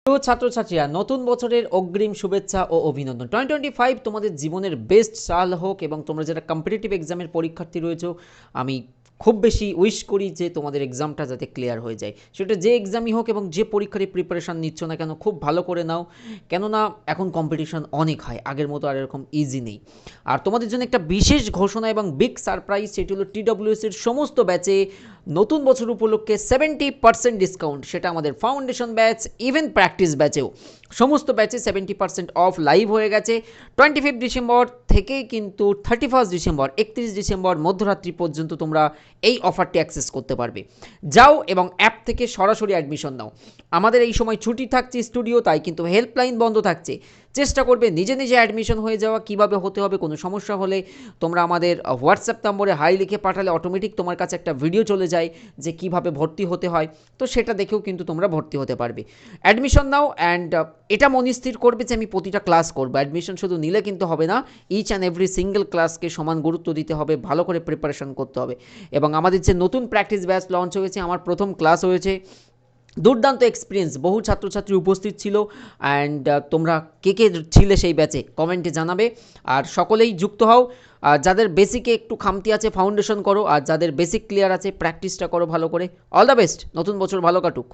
প্রিয় ছাত্রছাত্রীরা, নতুন বছরের অগ্রিম শুভেচ্ছা ও অভিনন্দন। 2025 তোমাদের জীবনের বেস্ট সাল হোক, এবং তোমরা যারা কম্পিটিটিভ এক্সামের পরীক্ষার্থী রয়েছো, আমি খুব বেশি উইশ করি যে তোমাদের এক্সামটা যাতে ক্লিয়ার হয়ে যায়। সেটা যে এক্সামই হোক এবং যে পরীক্ষারই প্রিপারেশান নিচ্ছ না কেন, খুব ভালো করে নাও, কেননা এখন কম্পিটিশন অনেক হয়, আগের মতো আর এরকম ইজি নেই। আর তোমাদের জন্য একটা বিশেষ ঘোষণা এবং বিগ সারপ্রাইজ, সেটি হলো TWS এর সমস্ত ব্যাচে নতুন বছর উপলক্ষে 70% ডিসকাউন্ট। সেটা আমাদের ফাউন্ডেশন ব্যাচ, ইভেন প্র্যাকটিস ব্যাচেও সমস্ত ব্যাচে 70% অফ লাইভ হয়ে গেছে। 25 ডিসেম্বর থেকে কিন্তু 31 ডিসেম্বর 31 ডিসেম্বর মধ্যরাত্রি পর্যন্ত তোমরা এই অফারটি অ্যাক্সেস করতে পারবে। যাও এবং অ্যাপ থেকে সরাসরি অ্যাডমিশন নাও। আমাদের এই সময় ছুটি থাকছে স্টুডিও, তাই কিন্তু হেল্পলাইন বন্ধ থাকছে। চেষ্টা করবে নিজে নিজে অ্যাডমিশন হয়ে যাওয়া। কিভাবে হতে হবে, কোনো সমস্যা হলে তোমরা আমাদের হোয়াটসঅ্যাপ নম্বরে হাই লিখে পাঠালে অটোমেটিক তোমার কাছে একটা ভিডিও চলে যায় যে কিভাবে ভর্তি হতে হয়, তো সেটা দেখেও কিন্তু তোমরা ভর্তি হতে পারবে। অ্যাডমিশন নাও, অ্যান্ড এটা মনস্থির করবে যে আমি প্রতিটা ক্লাস করবো। অ্যাডমিশন শুধু নিলে কিন্তু হবে না, ইচ অ্যান্ড এভরি সিঙ্গেল ক্লাসকে সমান গুরুত্ব দিতে হবে, ভালো করে প্রিপারেশন করতে হবে। এবং আমাদের যে নতুন প্র্যাকটিস ব্যাচ লঞ্চ হয়েছে, আমার প্রথম ক্লাস হয়েছে, দুর্দান্ত এক্সপিরিয়েন্স, বহু ছাত্রছাত্রী উপস্থিত ছিল। অ্যান্ড তোমরা কে কে ছিলে সেই ব্যাচে কমেন্টে জানাবে। আর সকলেই যুক্ত হও। যাদের বেসিকে একটু খামতি আছে ফাউন্ডেশন করো, আর যাদের বেসিক ক্লিয়ার আছে প্র্যাকটিসটা করো ভালো করে। অল দ্য বেস্ট, নতুন বছর ভালো কাটুক।